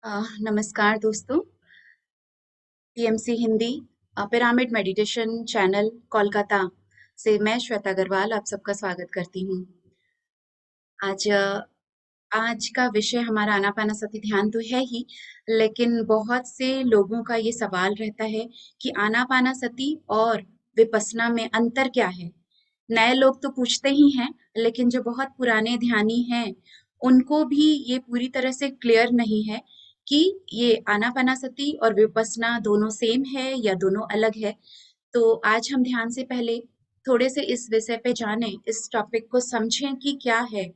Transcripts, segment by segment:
नमस्कार दोस्तों। PMC Hindi pyramid meditation channel Kolkata से मैं श्वेता अग्रवाल आप सबका स्वागत करती हूँ। आज आज का विषय हमारा आनापानासति ध्यान तो है ही, लेकिन बहुत से लोगों का ये सवाल रहता है कि आनापानासति और विपस्सना में अंतर क्या है। नए लोग तो पूछते ही हैं, लेकिन जो बहुत पुराने ध्यानी हैं उनको भी ये पूरी तरह से क्लियर नहीं है कि ये आनापानासति और विपस्सना दोनों सेम है या दोनों अलग है। तो आज हम ध्यान से पहले थोड़े से इस विषय पे जानें, इस टॉपिक को समझें कि क्या है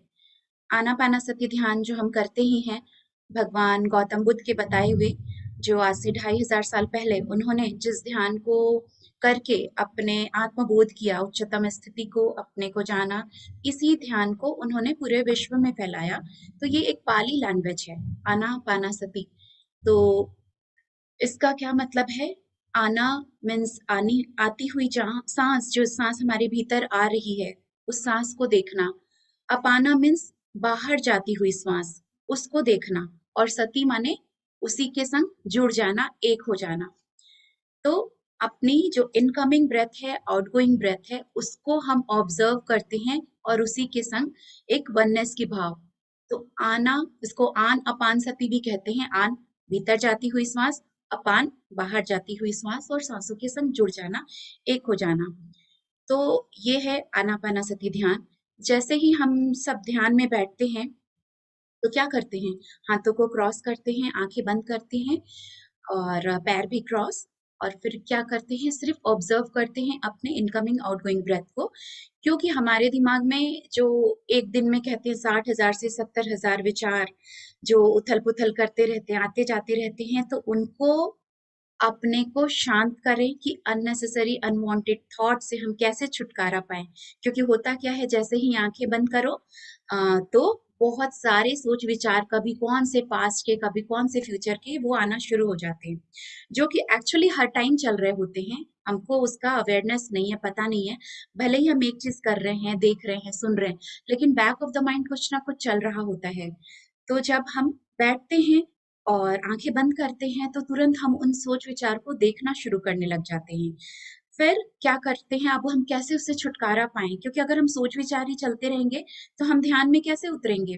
आनापानासति ध्यान जो हम करते ही हैं। भगवान गौतम बुद्ध के बताए हुए, जो आज से 2500 साल पहले उन्होंने जिस ध्यान को करके अपने आत्मबोध किया, उच्चतम स्थिति को अपने को जाना, इसी ध्यान को उन्होंने पूरे विश्व में फैलाया। तो ये एक पाली लैंग्वेज है, आनापानासति। तो इसका क्या मतलब है? आना मीन्स आनी, आती हुई सांस, जो सांस हमारे भीतर आ रही है उस सांस को देखना। अपाना मीन्स बाहर जाती हुई श्वास, उसको देखना। और सती माने उसी के संग जुड़ जाना, एक हो जाना। तो अपनी जो इनकमिंग ब्रेथ है, आउटगोइंग ब्रेथ है, उसको हम ऑब्जर्व करते हैं और उसी के संग एक वननेस की भाव। तो आना, इसको आन अपान सती भी कहते हैं। आन भीतर जाती हुई श्वास, अपान बाहर जाती हुई श्वास, और सांसों के संग जुड़ जाना, एक हो जाना। तो ये है आनापानासति ध्यान। जैसे ही हम सब ध्यान में बैठते हैं तो क्या करते हैं? हाथों को क्रॉस करते हैं, आंखें बंद करते हैं और पैर भी क्रॉस। और फिर क्या करते हैं? सिर्फ ऑब्जर्व करते हैं अपने इनकमिंग आउटगोइंग ब्रेथ को। क्योंकि हमारे दिमाग में जो एक दिन में कहते हैं 60,000 से 70,000 विचार जो उथल पुथल करते रहते हैं, आते जाते रहते हैं, तो उनको अपने को शांत करें कि अननेसेसरी अनवांटेड थॉट से हम कैसे छुटकारा पाएं। क्योंकि होता क्या है, जैसे ही आंखें बंद करो तो बहुत सारे सोच विचार, कभी कौन से पास्ट के, कभी कौन से फ्यूचर के, वो आना शुरू हो जाते हैं, जो कि एक्चुअली हर टाइम चल रहे होते हैं। हमको उसका अवेयरनेस नहीं है, पता नहीं है। भले ही हम एक चीज कर रहे हैं, देख रहे हैं, सुन रहे हैं, लेकिन बैक ऑफ द माइंड कुछ ना कुछ चल रहा होता है। तो जब हम बैठते हैं और आंखें बंद करते हैं तो तुरंत हम उन सोच विचार को देखना शुरू करने लग जाते हैं। फिर क्या करते हैं, अब हम कैसे उससे छुटकारा पाएं? क्योंकि अगर हम सोच विचार ही चलते रहेंगे तो हम ध्यान में कैसे उतरेंगे?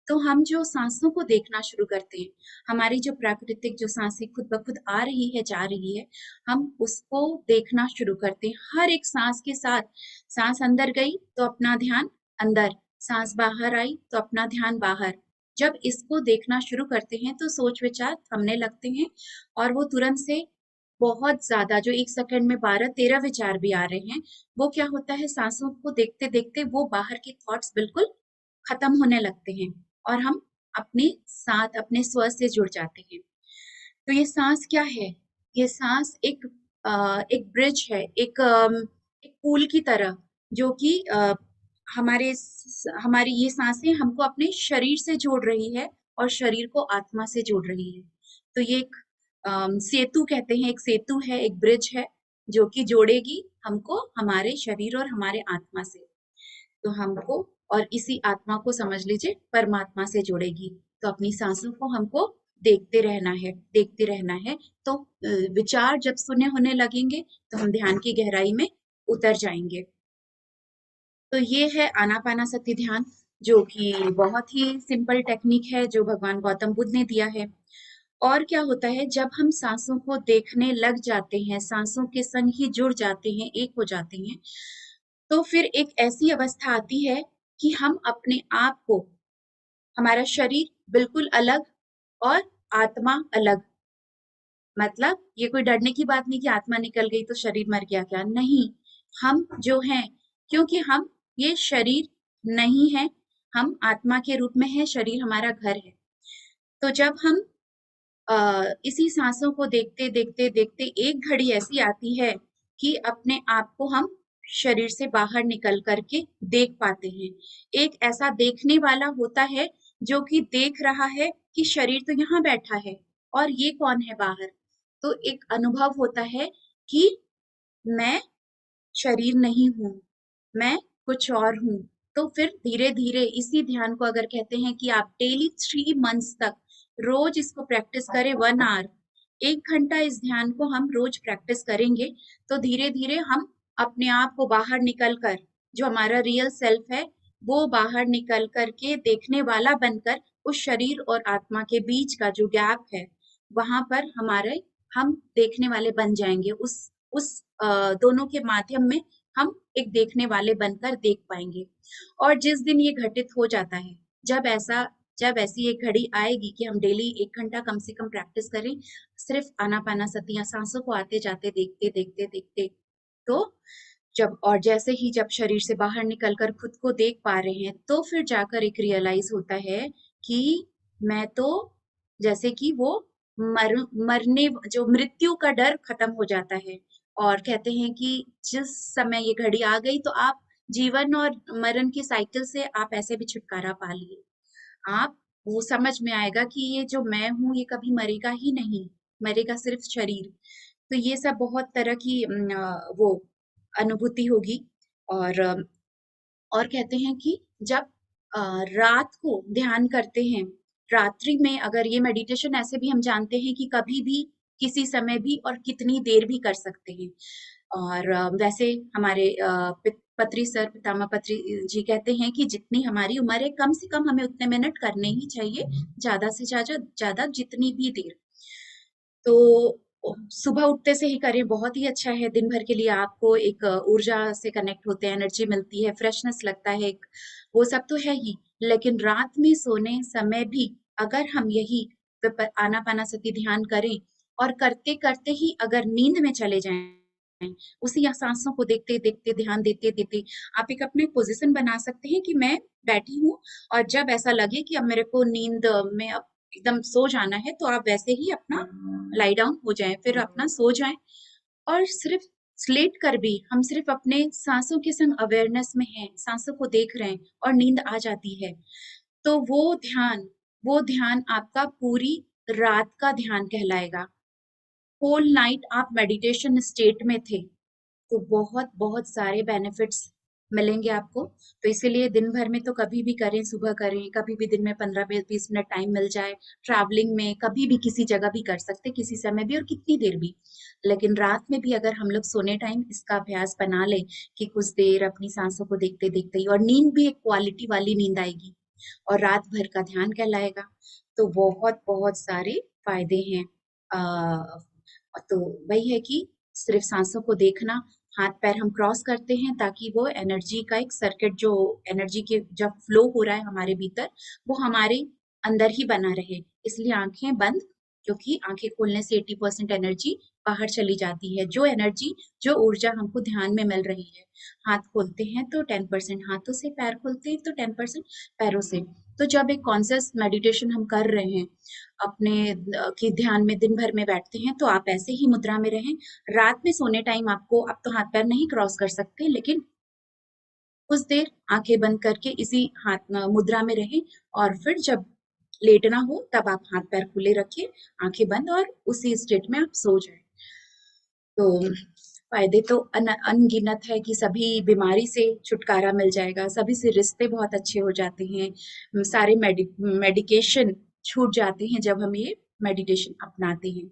तो हम जो सांसों को देखना शुरू करते हैं, हमारी जो प्राकृतिक जो सांसें खुद ब खुद आ रही है, जा रही है, हम उसको देखना शुरू करते हैं। हर एक सांस के साथ, सांस अंदर गई तो अपना ध्यान अंदर, सांस बाहर आई तो अपना ध्यान बाहर। जब इसको देखना शुरू करते हैं तो सोच विचार थमने लगते हैं, और वो तुरंत से बहुत ज्यादा, जो एक सेकंड में 12-13 विचार भी आ रहे हैं, वो क्या होता है, सांसों को देखते देखते वो बाहर के थॉट्स बिल्कुल खत्म होने लगते हैं और हम अपने साथ, अपने स्व से जुड़ जाते हैं। तो ये सांस क्या है? ये सांस एक ब्रिज है, एक पुल की तरह, जो कि हमारी ये सांसें हमको अपने शरीर से जोड़ रही है और शरीर को आत्मा से जोड़ रही है। तो ये एक सेतु कहते हैं, एक सेतु है, एक ब्रिज है, जो कि जोड़ेगी हमको हमारे शरीर और हमारे आत्मा से। तो हमको, और इसी आत्मा को समझ लीजिए परमात्मा से जोड़ेगी। तो अपनी सांसों को हमको देखते रहना है, देखते रहना है। तो विचार जब शून्य होने लगेंगे तो हम ध्यान की गहराई में उतर जाएंगे। तो ये है आनापानासति ध्यान, जो कि बहुत ही सिंपल टेक्निक है जो भगवान गौतम बुद्ध ने दिया है। और क्या होता है, जब हम सांसों को देखने लग जाते हैं, सांसों के संग ही जुड़ जाते हैं, एक हो जाते हैं, तो फिर एक ऐसी अवस्था आती है कि हम अपने आप को, हमारा शरीर बिल्कुल अलग और आत्मा अलग। मतलब ये कोई डरने की बात नहीं कि आत्मा निकल गई तो शरीर मर गया, क्या नहीं। हम जो हैं, क्योंकि हम ये शरीर नहीं है, हम आत्मा के रूप में है, शरीर हमारा घर है। तो जब हम इसी सांसों को देखते देखते देखते एक घड़ी ऐसी आती है कि अपने आप को हम शरीर से बाहर निकल करके देख पाते हैं। एक ऐसा देखने वाला होता है जो कि देख रहा है कि शरीर तो यहाँ बैठा है और ये कौन है बाहर। तो एक अनुभव होता है कि मैं शरीर नहीं हूँ, मैं कुछ और हूँ। तो फिर धीरे धीरे इसी ध्यान को अगर कहते हैं कि आप डेली 3 मंथ्स तक रोज इसको प्रैक्टिस करें 1 आवर, 1 घंटा इस ध्यान को हम रोज प्रैक्टिस करेंगे तो धीरे धीरे हम अपने आप को बाहर निकल कर, जो हमारा रियल सेल्फ है वो बाहर निकल कर के देखने वाला बनकर उस शरीर और आत्मा के बीच का जो गैप है वहां पर हमारे हम देखने वाले बन जाएंगे। उस दोनों के माध्यम में हम एक देखने वाले बनकर देख पाएंगे। और जिस दिन ये घटित हो जाता है, जब ऐसा जब ऐसी एक घड़ी आएगी कि हम डेली 1 घंटा कम से कम प्रैक्टिस करें सिर्फ आनापानासती या सांसों को आते जाते देखते देखते देखते, तो जब और जैसे ही जब शरीर से बाहर निकलकर खुद को देख पा रहे हैं तो फिर जाकर एक रियलाइज होता है कि मैं तो जैसे कि वो मरने जो मृत्यु का डर खत्म हो जाता है। और कहते हैं कि जिस समय ये घड़ी आ गई तो आप जीवन और मरण की साइकिल से आप ऐसे भी छुटकारा पा लिए। आप वो समझ में आएगा कि ये जो मैं हूँ ये कभी मरेगा ही नहीं, मरेगा सिर्फ शरीर। तो ये सब बहुत तरह की वो अनुभूति होगी। और और कहते हैं कि जब रात को ध्यान करते हैं, रात्रि में अगर ये मेडिटेशन ऐसे भी हम जानते हैं कि कभी भी किसी समय भी और कितनी देर भी कर सकते हैं। और वैसे हमारे पत्री सर पितामह पत्री जी कहते हैं कि जितनी हमारी उम्र है कम से कम हमें उतने मिनट करने ही चाहिए, ज्यादा से ज्यादा ज्यादा जितनी भी देर। तो सुबह उठते से ही करें बहुत ही अच्छा है। दिन भर के लिए आपको एक ऊर्जा से कनेक्ट होते हैं, एनर्जी मिलती है, फ्रेशनेस लगता है, वो सब तो है ही। लेकिन रात में सोने समय भी अगर हम यही आनापानासती ध्यान करें और करते करते ही अगर नींद में चले जाएं, उसी या सांसों को देखते देखते ध्यान देते देते आप एक अपने पोजीशन बना सकते हैं कि मैं बैठी हूँ और जब ऐसा लगे कि अब मेरे को नींद में अब एकदम सो जाना है तो आप वैसे ही अपना लाई डाउन हो जाएं, फिर अपना सो जाएं। और सिर्फ स्लेट कर भी हम सिर्फ अपने सांसों के संग अवेयरनेस में हैं, सांसों को देख रहे हैं और नींद आ जाती है, तो वो ध्यान आपका पूरी रात का ध्यान कहलाएगा। होल नाइट आप मेडिटेशन स्टेट में थे, तो बहुत बहुत सारे बेनिफिट्स मिलेंगे आपको। तो इसीलिए दिन भर में तो कभी भी करें, सुबह करें, कभी भी दिन में 15-20 मिनट टाइम मिल जाए, ट्रैवलिंग में कभी भी किसी जगह भी कर सकते, किसी समय भी और कितनी देर भी। लेकिन रात में भी अगर हम लोग सोने टाइम इसका अभ्यास बना लें कि कुछ देर अपनी सांसों को देखते देखते ही, और नींद भी एक क्वालिटी वाली नींद आएगी और रात भर का ध्यान कहलाएगा, तो बहुत बहुत सारे फायदे हैं। तो वही है कि सिर्फ सांसों को देखना, हाथ पैर हम क्रॉस करते हैं ताकि वो एनर्जी का एक सर्किट, जो एनर्जी के जब फ्लो हो रहा है हमारे भीतर, वो हमारे अंदर ही बना रहे, इसलिए आंखें बंद, क्योंकि आंखें खोलने से 80% एनर्जी बाहर चली जाती है। जो एनर्जी, जो ऊर्जा हमको ध्यान में मिल रही है, हाथ खोलते हैं तो 10% हाथों से, पैर खोलते हैं तो 10% पैरों से। तो जब एक कॉन्शियस मेडिटेशन हम कर रहे हैं अपने की ध्यान में दिन भर में बैठते हैं तो आप ऐसे ही मुद्रा में रहें। रात में सोने टाइम आपको अब तो हाथ पैर नहीं क्रॉस कर सकते, लेकिन कुछ देर आंखें बंद करके इसी हाथ मुद्रा में रहें और फिर जब लेटना हो तब आप हाथ पैर खुले रखिए, आंखें बंद, और उसी स्टेट में आप सो जाएं। तो फायदे तो अनगिनत है कि सभी बीमारी से छुटकारा मिल जाएगा, सभी से रिश्ते बहुत अच्छे हो जाते हैं, सारे मेडिकेशन छूट जाते हैं जब हम ये मेडिटेशन अपनाते हैं।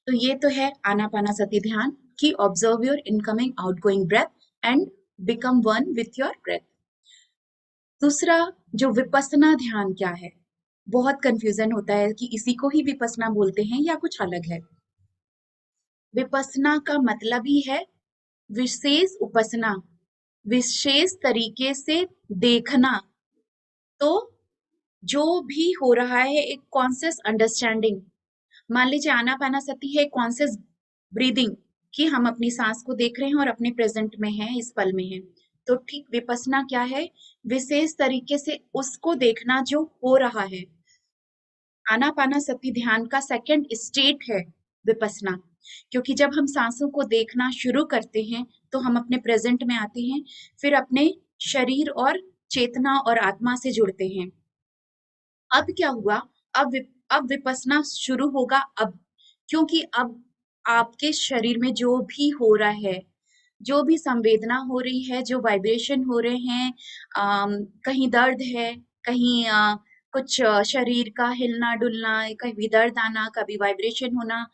तो ये तो है आनापानासती ध्यान कि observe your incoming outgoing breath and become one with your breath. दूसरा, जो विपස්සना ध्यान क्या है, बहुत कंफ्यूजन होता है कि इसी को ही विपස්සना बोलते हैं या कुछ अलग है। विपස්සना का मतलब ही है विशेष उपासना, विशेष तरीके से देखना। तो जो भी हो रहा है एक कॉन्शियस अंडरस्टैंडिंग, मान लीजिए आनापानासती है कॉन्शियस ब्रीदिंग, कि हम अपनी सांस को देख रहे हैं और अपने प्रेजेंट में हैं, इस पल में हैं। तो ठीक विपස්සना क्या है, विशेष तरीके से उसको देखना जो हो रहा है। आनापानासती ध्यान का सेकंड स्टेट है विपස්සना, क्योंकि जब हम सांसों को देखना शुरू करते हैं तो हम अपने प्रेजेंट में आते हैं, फिर अपने शरीर और चेतना और आत्मा से जुड़ते हैं। अब क्या हुआ, अब विपස්සना शुरू होगा अब, क्योंकि अब आपके शरीर में जो भी हो रहा है, जो भी संवेदना हो रही है, जो वाइब्रेशन हो रहे हैं, कहीं दर्द है, कहीं कुछ शरीर का हिलना डुलना, कभी दर्द आना, कभी वाइब्रेशन होना,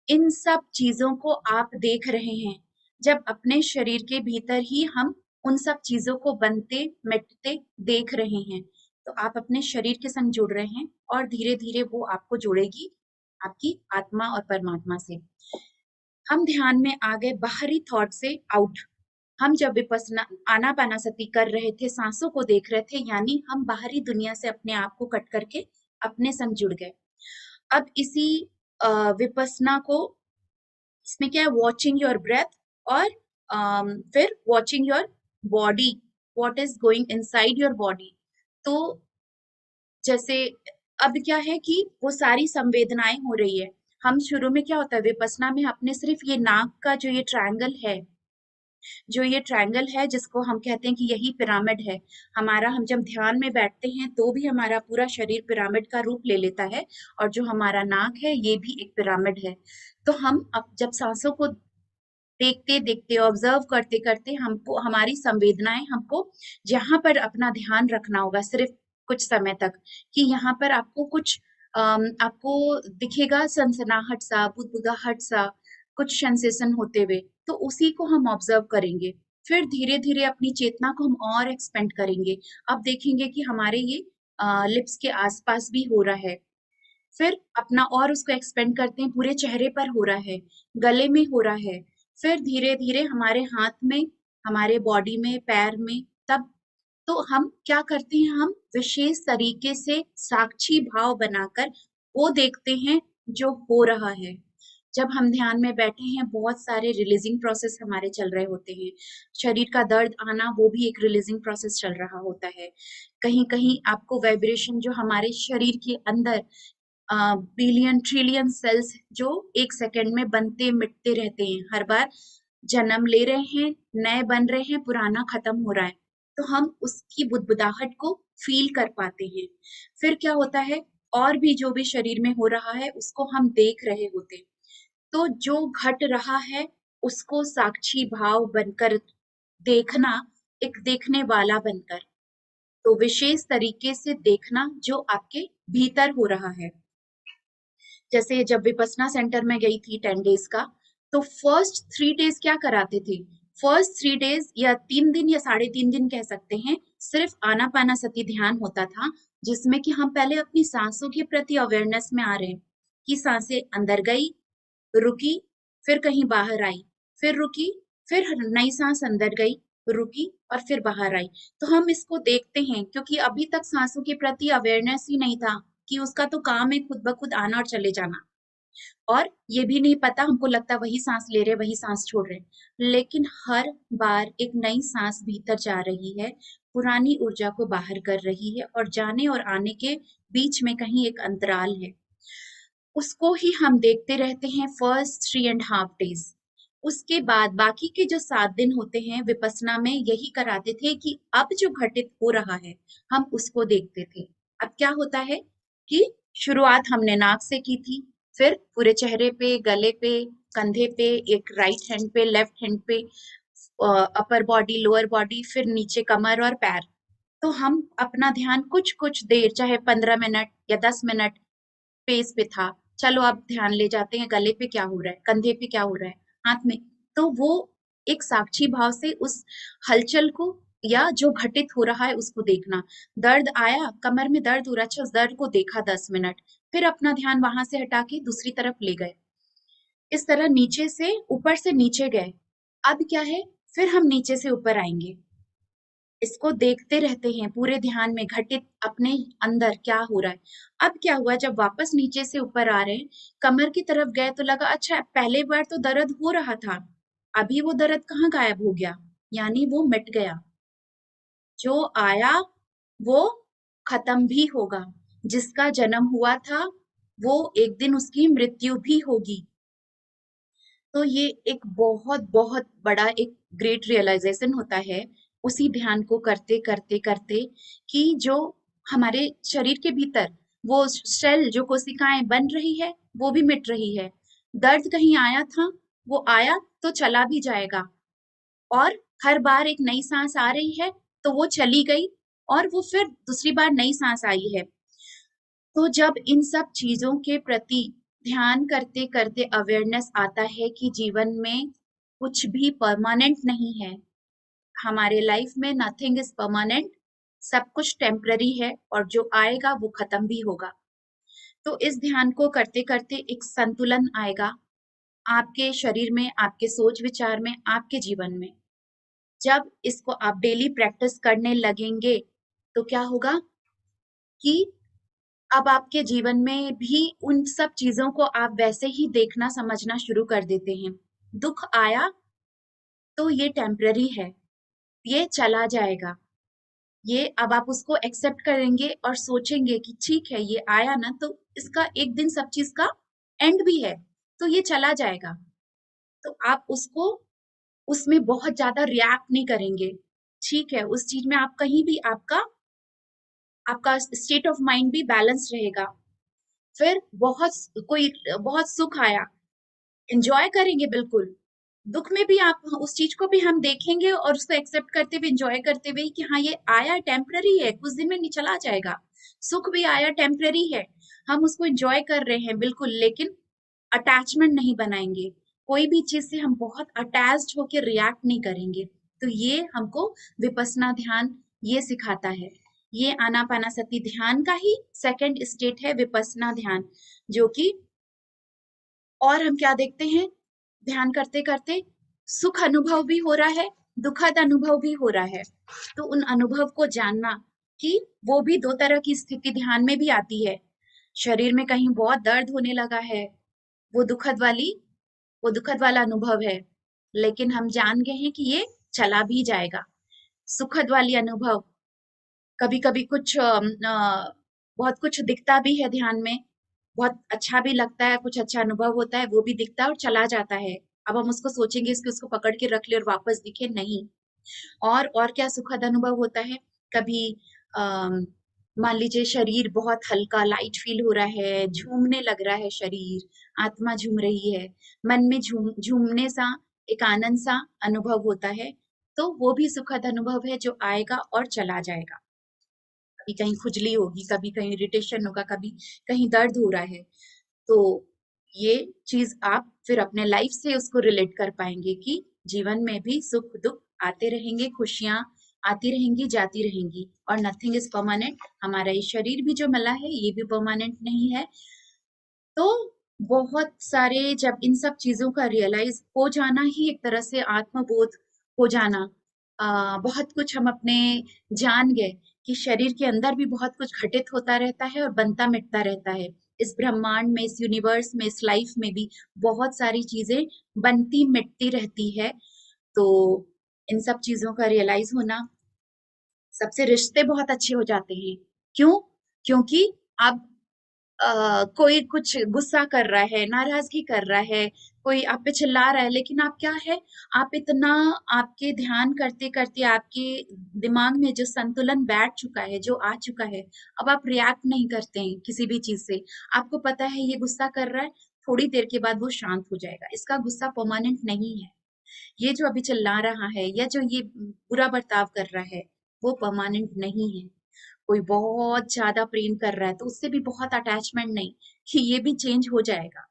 इन सब चीजों को आप देख रहे हैं। जब अपने शरीर के भीतर ही हम उन सब चीजों को बनते मिटते देख रहे हैं, तो आप अपने शरीर के संग जुड़ रहे हैं और धीरे धीरे वो आपको जोड़ेगी आपकी आत्मा और परमात्मा से। हम ध्यान में आ गए बाहरी थॉट से आउट। हम जब विपස්සना आनापानासती कर रहे थे, सांसों को देख रहे थे, यानी हम बाहरी दुनिया से अपने आप को कट करके अपने संग जुड़ गए। अब इसी विपස්සना को, इसमें क्या है, वॉचिंग योर ब्रेथ और फिर watching your body, what is going inside your body. तो जैसे अब क्या है कि वो सारी संवेदनाएं हो रही है। हम शुरू में क्या होता है विपස්සना में, अपने सिर्फ ये नाक का जो ये ट्रायंगल है जिसको हम कहते हैं कि यही पिरामिड है हमारा, हम जब ध्यान में बैठते हैं तो भी हमारा पूरा शरीर पिरामिड का रूप ले लेता है, और जो हमारा नाक है ये भी एक पिरामिड है। तो हम अब जब सांसों को देखते देखते ऑब्जर्व करते करते हमको हमारी संवेदनाएं, हमको जहां पर अपना ध्यान रखना होगा सिर्फ कुछ समय तक, कि यहाँ पर आपको कुछ आपको दिखेगा सनसनाहट सा, बुदबुदाहट सा, कुछ सेंसेशन होते हुए, तो उसी को हम ऑब्जर्व करेंगे। फिर धीरे धीरे अपनी चेतना को हम और एक्सपेंड करेंगे। अब देखेंगे कि हमारे ये लिप्स के आसपास भी हो रहा है। फिर अपना और उसको एक्सपेंड करते हैं, पूरे चेहरे पर हो रहा है, गले में हो रहा है, फिर धीरे धीरे हमारे हाथ में, हमारे बॉडी में, पैर में। तब तो हम क्या करते हैं, हम विशेष तरीके से साक्षी भाव बनाकर वो देखते हैं जो हो रहा है। जब हम ध्यान में बैठे हैं, बहुत सारे रिलीजिंग प्रोसेस हमारे चल रहे होते हैं। शरीर का दर्द आना, वो भी एक रिलीजिंग प्रोसेस चल रहा होता है। कहीं कहीं आपको वाइब्रेशन, जो हमारे शरीर के अंदर बिलियन ट्रिलियन सेल्स जो एक सेकंड में बनते मिटते रहते हैं, हर बार जन्म ले रहे हैं, नए बन रहे हैं, पुराना खत्म हो रहा है, तो हम उसकी बुदबुदाहट को फील कर पाते हैं। फिर क्या होता है, और भी जो भी शरीर में हो रहा है उसको हम देख रहे होते हैं। तो जो घट रहा है उसको साक्षी भाव बनकर देखना, एक देखने वाला बनकर, तो विशेष तरीके से देखना जो आपके भीतर हो रहा है। जैसे जब विपसना सेंटर में गई थी 10 डेज का, तो फर्स्ट 3 डेज क्या कराते थे, फर्स्ट 3 डेज या 3 दिन या 3.5 दिन कह सकते हैं, सिर्फ आनापानासती ध्यान होता था, जिसमें कि हम पहले अपनी सांसों के प्रति अवेयरनेस में आ रहे हैं कि सांसें अंदर गई, रुकी, फिर कहीं बाहर आई, फिर रुकी, फिर नई सांस अंदर गई, रुकी और फिर बाहर आई। तो हम इसको देखते हैं, क्योंकि अभी तक सांसों के प्रति अवेयरनेस ही नहीं था, कि उसका तो काम है खुद ब खुद आना और चले जाना, और ये भी नहीं पता, हमको लगता वही सांस ले रहे वही सांस छोड़ रहे, लेकिन हर बार एक नई सांस भीतर जा रही है, पुरानी ऊर्जा को बाहर कर रही है, और जाने और आने के बीच में कहीं एक अंतराल है, उसको ही हम देखते रहते हैं फर्स्ट 3.5 डेज। उसके बाद बाकी के जो 7 दिन होते हैं विपसना में, यही कराते थे कि अब जो घटित हो रहा है हम उसको देखते थे। अब क्या होता है कि शुरुआत हमने नाक से की थी, फिर पूरे चेहरे पे, गले पे, कंधे पे, एक राइट हैंड पे, लेफ्ट हैंड पे, अपर बॉडी, लोअर बॉडी, फिर नीचे कमर और पैर। तो हम अपना ध्यान कुछ कुछ देर, चाहे 15 मिनट या 10 मिनट पेस पे था, चलो अब ध्यान ले जाते हैं गले पे क्या हो रहा है, कंधे पे क्या हो रहा है, हाथ में। तो वो एक साक्षी भाव से उस हलचल को या जो घटित हो रहा है उसको देखना। दर्द आया, कमर में दर्द हो रहा है, अच्छा उस दर्द को देखा 10 मिनट, फिर अपना ध्यान वहां से हटा के दूसरी तरफ ले गए, इस तरह नीचे से ऊपर से नीचे गए। अब क्या है, फिर हम नीचे से ऊपर आएंगे, इसको देखते रहते हैं पूरे ध्यान में घटित अपने अंदर क्या हो रहा है। अब क्या हुआ, जब वापस नीचे से ऊपर आ रहे हैं, कमर की तरफ गए तो लगा अच्छा पहले बार तो दर्द हो रहा था, अभी वो दर्द कहाँ गायब हो गया, यानी वो मिट गया। जो आया वो खत्म भी होगा, जिसका जन्म हुआ था वो एक दिन उसकी मृत्यु भी होगी। तो ये एक बहुत बहुत बड़ा एक ग्रेट रियलाइजेशन होता है उसी ध्यान को करते करते करते, कि जो हमारे शरीर के भीतर वो सेल, जो कोशिकाएं बन रही है वो भी मिट रही है। दर्द कहीं आया था, वो आया तो चला भी जाएगा, और हर बार एक नई सांस आ रही है तो वो चली गई, और वो फिर दूसरी बार नई सांस आई है। तो जब इन सब चीजों के प्रति ध्यान करते करते अवेयरनेस आता है कि जीवन में कुछ भी परमानेंट नहीं है, हमारे लाइफ में नथिंग इज परमानेंट, सब कुछ टेम्पररी है और जो आएगा वो खत्म भी होगा। तो इस ध्यान को करते करते एक संतुलन आएगा आपके शरीर में, आपके सोच विचार में, आपके जीवन में। जब इसको आप डेली प्रैक्टिस करने लगेंगे तो क्या होगा कि अब आपके जीवन में भी उन सब चीजों को आप वैसे ही देखना समझना शुरू कर देते हैं। दुख आया तो ये टेम्पररी है, ये चला जाएगा। ये अब आप उसको एक्सेप्ट करेंगे और सोचेंगे कि ठीक है ये आया ना, तो इसका एक दिन सब चीज का एंड भी है, तो ये चला जाएगा। तो आप उसको उसमें बहुत ज्यादा रिएक्ट नहीं करेंगे। ठीक है, उस चीज में आप कहीं भी आपका आपका स्टेट ऑफ माइंड भी बैलेंस रहेगा। फिर कोई बहुत सुख आया, एंजॉय करेंगे बिल्कुल। दुख में भी आप उस चीज को भी हम देखेंगे और उसको एक्सेप्ट करते हुए एंजॉय करते हुए कि हाँ ये आया टेम्पररी है, कुछ दिन में नहीं चला जाएगा। सुख भी आया टेम्पररी है, हम उसको एंजॉय कर रहे हैं बिल्कुल, लेकिन अटैचमेंट नहीं बनाएंगे। कोई भी चीज से हम बहुत अटैच्ड होकर रिएक्ट नहीं करेंगे। तो ये हमको विपස්සना ध्यान ये सिखाता है। ये आनापानासती ध्यान का ही सेकंड स्टेट है विपස්සना ध्यान, जो कि और हम क्या देखते हैं, ध्यान करते करते सुख अनुभव भी हो रहा है, दुखद अनुभव भी हो रहा है। तो उन अनुभव को जानना कि वो भी दो तरह की स्थिति ध्यान में भी आती है। शरीर में कहीं बहुत दर्द होने लगा है, वो दुखद वाली वो दुखद वाला अनुभव है, लेकिन हम जान गए हैं कि ये चला भी जाएगा। सुखद वाली अनुभव, कभी कभी बहुत कुछ दिखता भी है ध्यान में, बहुत अच्छा भी लगता है, कुछ अच्छा अनुभव होता है, वो भी दिखता है और चला जाता है। अब हम उसको सोचेंगे इसको उसको पकड़ के रख ले और वापस दिखे नहीं। और क्या सुखद अनुभव होता है, कभी अम, मान लीजिए शरीर बहुत हल्का लाइट फील हो रहा है, झूमने लग रहा है शरीर, आत्मा झूम रही है, मन में झूमने सा एक आनंद सा अनुभव होता है। तो वो भी सुखद अनुभव है जो आएगा और चला जाएगा। कभी कहीं खुजली होगी, कभी कहीं इरिटेशन होगा, कभी कहीं दर्द हो रहा है। तो ये चीज आप फिर अपने लाइफ से उसको रिलेट कर पाएंगे कि जीवन में भी सुख दुख आते रहेंगे, खुशियां आती रहेंगी जाती रहेंगी, और नथिंग इज परमानेंट। हमारा ये शरीर भी जो मिला है ये भी परमानेंट नहीं है। तो बहुत सारे जब इन सब चीजों का रियलाइज हो जाना ही एक तरह से आत्मबोध हो जाना, बहुत कुछ हम अपने जान गए कि शरीर के अंदर भी बहुत कुछ घटित होता रहता है और बनता मिटता रहता है। इस ब्रह्मांड में, इस यूनिवर्स में, इस लाइफ में भी बहुत सारी चीजें बनती मिटती रहती है। तो इन सब चीजों का रियलाइज होना, सबसे रिश्ते बहुत अच्छे हो जाते हैं। क्यों? क्योंकि अब कोई कुछ गुस्सा कर रहा है, नाराजगी कर रहा है, कोई आप पे चिल्ला रहा है, लेकिन आप क्या है, आप इतना आपके ध्यान करते करते आपके दिमाग में जो संतुलन बैठ चुका है, जो आ चुका है, अब आप रिएक्ट नहीं करते हैं किसी भी चीज से। आपको पता है ये गुस्सा कर रहा है, थोड़ी देर के बाद वो शांत हो जाएगा, इसका गुस्सा परमानेंट नहीं है। ये जो अभी चिल्ला रहा है या जो ये बुरा बर्ताव कर रहा है, वो परमानेंट नहीं है। कोई बहुत ज्यादा प्रेम कर रहा है तो उससे भी बहुत अटैचमेंट नहीं कि ये भी चेंज हो जाएगा।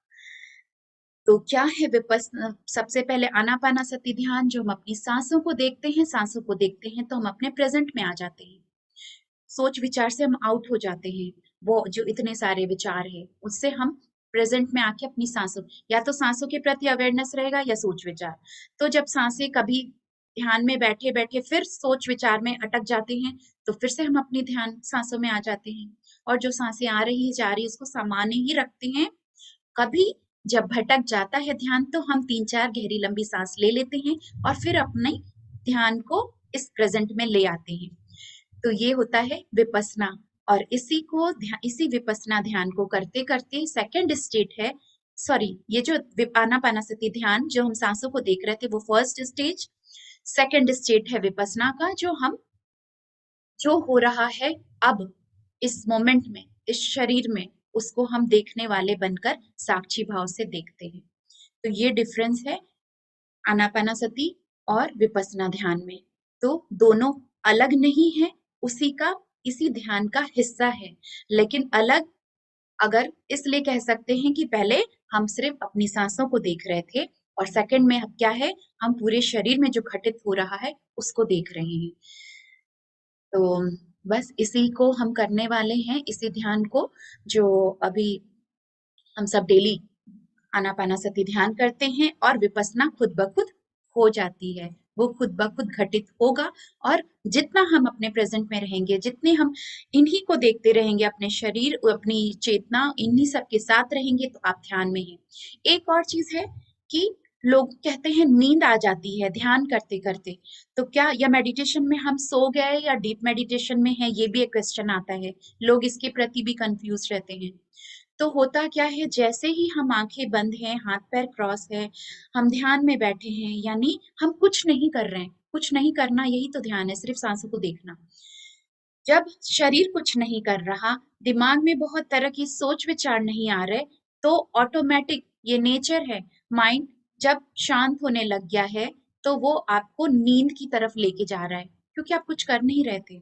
तो क्या है विपස්සना? सबसे पहले आनापानासती ध्यान, जो हम अपनी सांसों को देखते हैं, सांसों को देखते हैं तो हम अपने प्रेजेंट में आ जाते हैं, सोच विचार से हम आउट हो जाते हैं। वो जो इतने सारे विचार है उससे हम प्रेजेंट में आके अपनी सांसों, या तो सांसों के प्रति अवेयरनेस रहेगा या सोच विचार। तो जब सांसें कभी ध्यान में बैठे बैठे फिर सोच विचार में अटक जाते हैं, तो फिर से हम अपनी ध्यान सांसों में आ जाते हैं, और जो सांसें आ रही है जा रही है उसको सामान्य ही रखते हैं। कभी जब भटक जाता है ध्यान तो हम 3-4 गहरी लंबी सांस ले लेते हैं और फिर अपने ध्यान को इस प्रेजेंट में ले आते हैं। तो ये होता है विपස්සना। और इसी विपස්සना ध्यान को करते करते सेकंड स्टेट है, सॉरी, ये जो आनापानासती ध्यान जो हम सांसों को देख रहे थे वो फर्स्ट स्टेज, सेकंड स्टेट है विपස්සना का, जो हो रहा है अब इस मोमेंट में, इस शरीर में, उसको हम देखने वाले बनकर साक्षी भाव से देखते हैं। तो ये डिफरेंस है आनापानासती और विपස්සना ध्यान में। तो दोनों अलग नहीं है, उसी का इसी ध्यान का हिस्सा है, लेकिन अलग अगर इसलिए कह सकते हैं कि पहले हम सिर्फ अपनी सांसों को देख रहे थे और सेकंड में अब क्या है, हम पूरे शरीर में जो घटित हो रहा है उसको देख रहे हैं। तो बस इसी को हम करने वाले हैं, इसी ध्यान को जो अभी हम सब डेली आनापानासती ध्यान करते हैं और विपස්සना खुद ब खुद हो जाती है, वो खुद ब खुद घटित होगा। और जितना हम अपने प्रेजेंट में रहेंगे, जितने हम इन्हीं को देखते रहेंगे, अपने शरीर, अपनी चेतना इन्हीं सब के साथ रहेंगे, तो आप ध्यान में हैं। एक और चीज है कि लोग कहते हैं नींद आ जाती है ध्यान करते करते, तो क्या या मेडिटेशन में हम सो गए या डीप मेडिटेशन में है, ये भी एक क्वेश्चन आता है। लोग इसके प्रति भी कंफ्यूज रहते हैं। तो होता क्या है, जैसे ही हम आंखें बंद हैं, हाथ पैर क्रॉस है, हम ध्यान में बैठे हैं, यानी हम कुछ नहीं कर रहे हैं। कुछ नहीं करना यही तो ध्यान है, सिर्फ सांसों को देखना। जब शरीर कुछ नहीं कर रहा, दिमाग में बहुत तरह की सोच विचार नहीं आ रहे, तो ऑटोमेटिक ये नेचर है, माइंड जब शांत होने लग गया है, तो वो आपको नींद की तरफ लेके जा रहा है, क्योंकि आप कुछ कर नहीं रहे थे।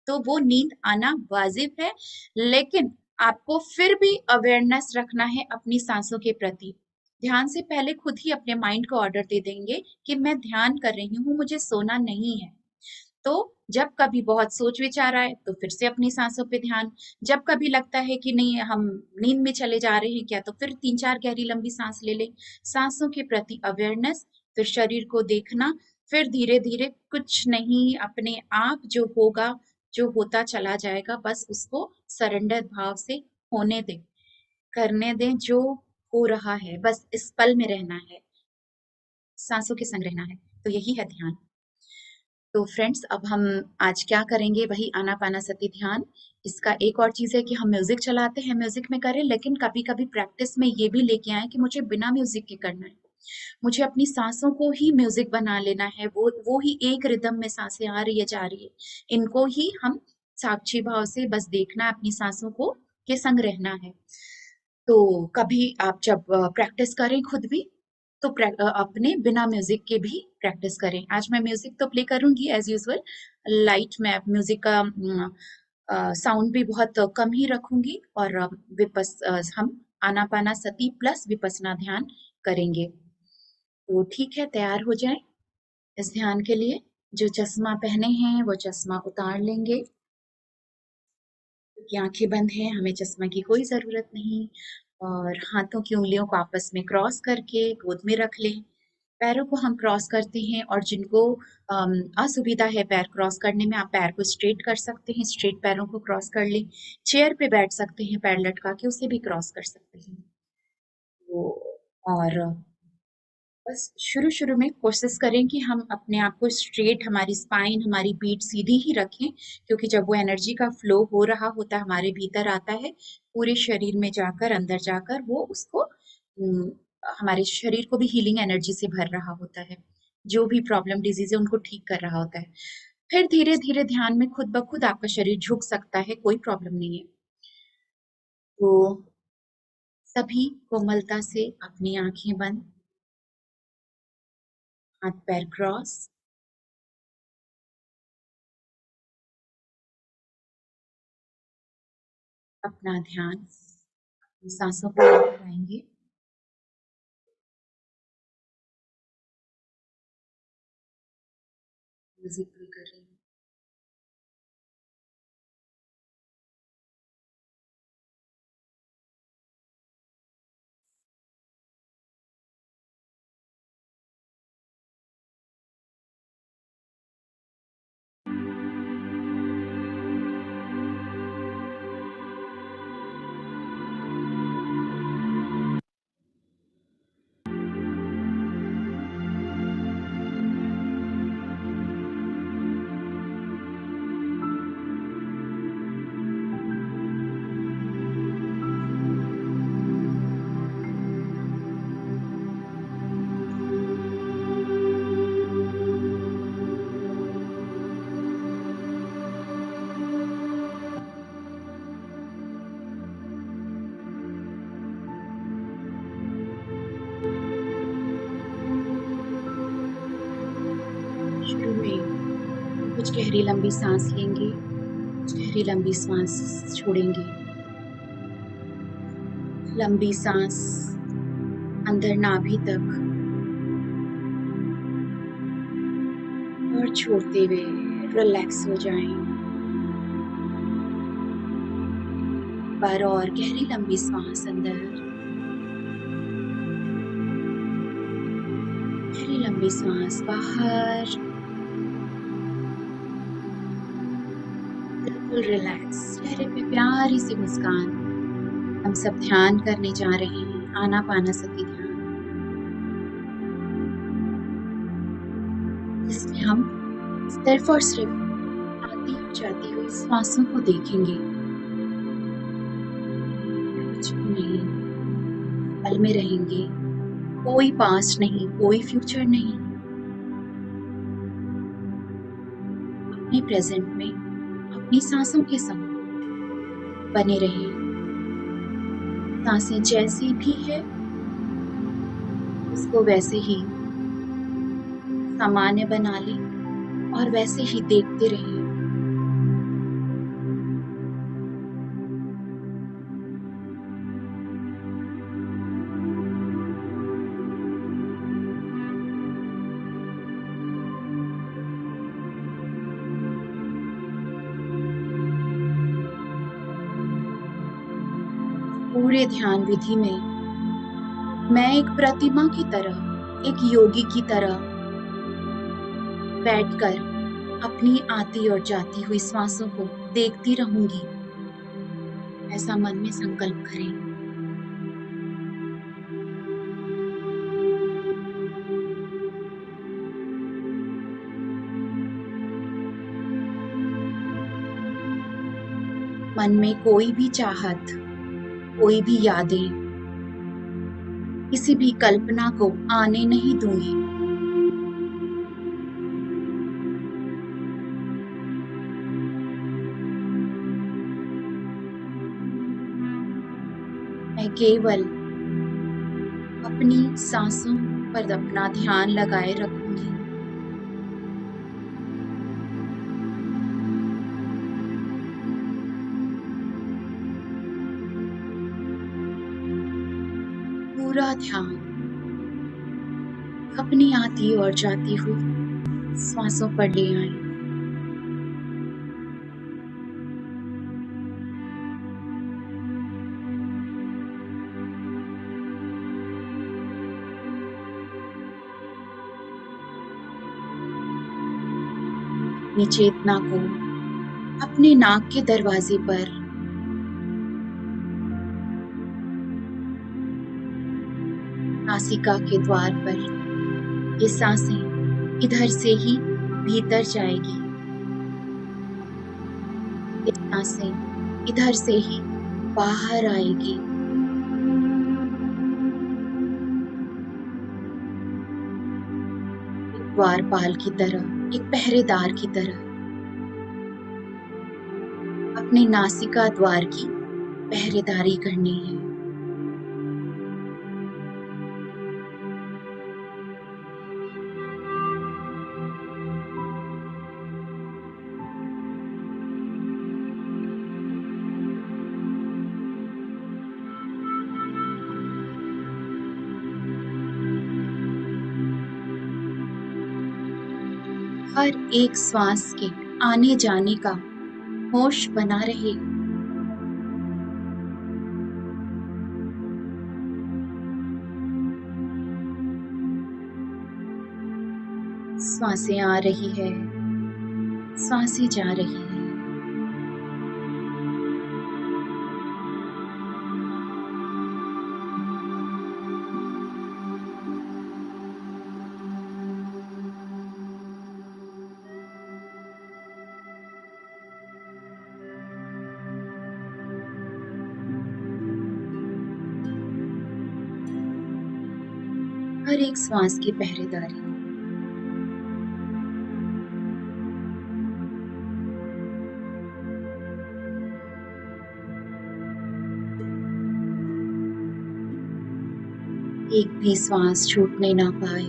तो वो नींद आना वाजिब है, लेकिन आपको फिर भी अवेयरनेस रखना है अपनी सांसों के प्रति। ध्यान से पहले खुद ही अपने माइंड को ऑर्डर दे देंगे कि मैं ध्यान कर रही हूँ, मुझे सोना नहीं है। तो जब कभी बहुत सोच विचार आए तो फिर से अपनी सांसों पे ध्यान। जब कभी लगता है कि नहीं हम नींद में चले जा रहे हैं क्या, तो फिर 3-4 गहरी लंबी सांस ले लें। सांसों के प्रति अवेयरनेस, फिर शरीर को देखना, फिर धीरे धीरे कुछ नहीं, अपने आप जो होगा, जो होता चला जाएगा, बस उसको सरेंडर भाव से होने दें, करने दें जो हो रहा है, बस इस पल में रहना है, सांसों के संग रहना है। तो यही है ध्यान। तो फ्रेंड्स, अब हम आज क्या करेंगे, वही आनापानासती ध्यान। इसका एक और चीज है कि हम म्यूजिक चलाते हैं, म्यूजिक में करें, लेकिन कभी कभी प्रैक्टिस में ये भी लेके आए कि मुझे बिना म्यूजिक के करना है। मुझे अपनी सांसों को ही म्यूजिक बना लेना है, वो ही एक रिदम में सांसें आ रही है जा रही है, इनको ही हम साक्षी भाव से बस देखना है, अपनी सांसों को के संग रहना है। तो कभी आप जब प्रैक्टिस करें खुद भी, तो अपने बिना म्यूजिक के भी प्रैक्टिस करें। आज मैं म्यूजिक तो प्ले करूंगी एज यूजुअल, लाइट में म्यूजिक का साउंड भी बहुत कम ही रखूंगी, और हम आनापाना सती प्लस विपसना ध्यान करेंगे। तो ठीक है, तैयार हो जाएं इस ध्यान के लिए। जो चश्मा पहने हैं वो चश्मा उतार लेंगे, क्योंकि आंखें बंद हैं, हमें चश्मा की कोई जरूरत नहीं। और हाथों की उंगलियों को आपस में क्रॉस करके गोद में रख लें। पैरों को हम क्रॉस करते हैं, और जिनको असुविधा है पैर क्रॉस करने में, आप पैर को स्ट्रेट कर सकते हैं, स्ट्रेट पैरों को क्रॉस कर लें। चेयर पे बैठ सकते हैं पैर लटका के, उसे भी क्रॉस कर सकते हैं। तो और बस शुरू शुरू में कोशिश करें कि हम अपने आप को स्ट्रेट, हमारी स्पाइन, हमारी पीठ सीधी ही रखें, क्योंकि जब वो एनर्जी का फ्लो हो रहा होता है, हमारे भीतर आता है, पूरे शरीर में जाकर, अंदर जाकर वो उसको हमारे शरीर को भी हीलिंग एनर्जी से भर रहा होता है, जो भी प्रॉब्लम डिजीज है उनको ठीक कर रहा होता है। फिर धीरे धीरे ध्यान में खुद ब खुद आपका शरीर झुक सकता है, कोई प्रॉब्लम नहीं है। तो सभी कोमलता से अपनी आंखें बंद, हाथ पैर क्रॉस, अपना ध्यान सांसों पर लगाएंगे। म्यूजिक प्ले कर रही हूँ। शुरू में कुछ गहरी लंबी सांस लेंगे, कुछ गहरी लंबी सांस छोड़ेंगे। लंबी सांस अंदर नाभि तक और छोड़ते हुए रिलैक्स हो जाएं। बार और गहरी लंबी सांस अंदर, गहरी लंबी सांस बाहर। बिल्कुल रिलैक्स, चेहरे पे प्यारी सी मुस्कान। हम सब ध्यान करने जा रहे हैं, आनापानसति ध्यान, जिसमें हम सिर्फ और सिर्फ आती और जाती हुई सांसों को देखेंगे, कुछ भी नहीं। पल में रहेंगे, कोई पास्ट नहीं, कोई फ्यूचर नहीं, अपने प्रेजेंट में अपनी सांसों के संग बने रहें। सांसें जैसी भी है उसको वैसे ही सामान्य बना लें और वैसे ही देखते रहें। पूरे ध्यान विधि में मैं एक प्रतिमा की तरह, एक योगी की तरह बैठकर अपनी आती और जाती हुई सांसों को देखती रहूंगी, ऐसा मन में संकल्प करें। मन में कोई भी चाहत, कोई भी यादें, किसी भी कल्पना को आने नहीं दूंगी। मैं केवल अपनी सांसों पर अपना ध्यान लगाए रखूंगी। पूरा ध्यान अपनी आती और जाती हुई सांसों पर ले आए। अपनी चेतना को अपने नाक के दरवाजे पर, नासिका के द्वार पर ये सांसें इधर से ही भीतर जाएगी, ये सांसें इधर से ही बाहर आएगी। एक द्वारपाल की तरह, एक पहरेदार की तरह अपने नासिका द्वार की पहरेदारी करनी है। हर एक श्वास के आने जाने का होश बना रहे। सांसें आ रही है, सांसें जा रही है। हर एक श्वास की पहरेदारी। एक भी श्वास छूटने ना पाए।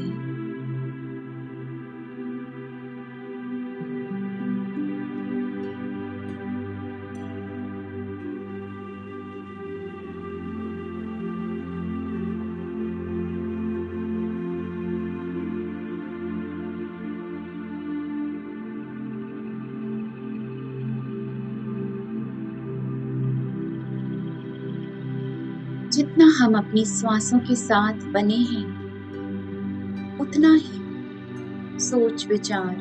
जितना हम अपनी श्वासों के साथ बने हैं, उतना ही सोच विचार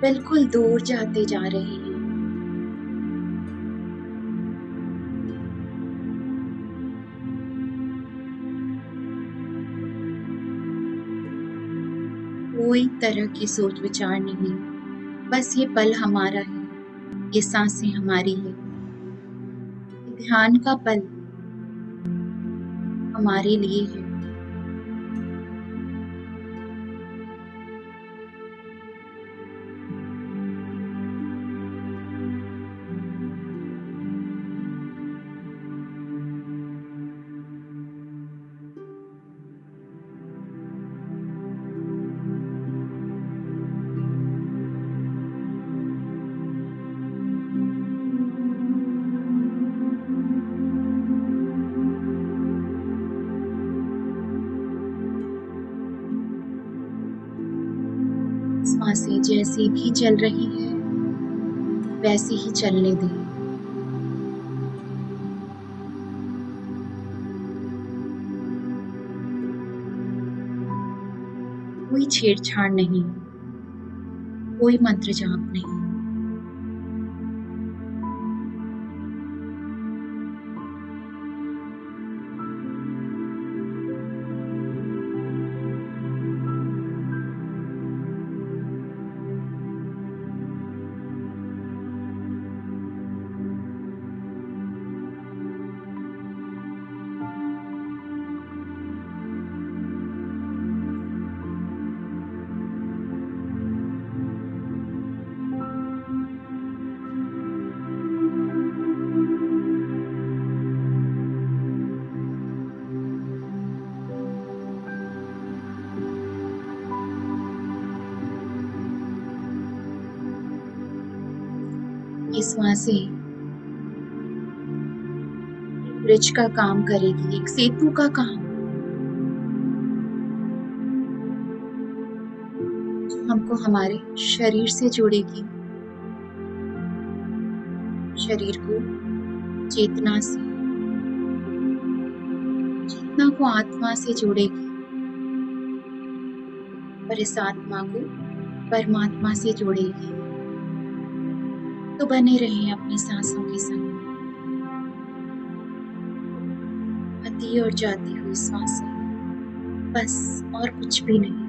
बिल्कुल दूर जाते जा रहे हैं। कोई तरह की सोच विचार नहीं, बस ये पल हमारा है, ये सांसें हमारी है, ये ध्यान का पल हमारे लिए है। सांसें जैसी भी चल रही है, वैसे ही चलने दें। कोई छेड़छाड़ नहीं, कोई मंत्र जाप नहीं। ये श्वासें ब्रिज का काम करेगी, एक सेतु का काम, जो हमको हमारे शरीर से जोड़ेगी, शरीर को चेतना से, चेतना को आत्मा से जोड़ेगी और इस आत्मा को परमात्मा से जोड़ेगी। तो बने रहें अपनी सांसों के संग, आती और जाती हुई सांसें, बस और कुछ भी नहीं।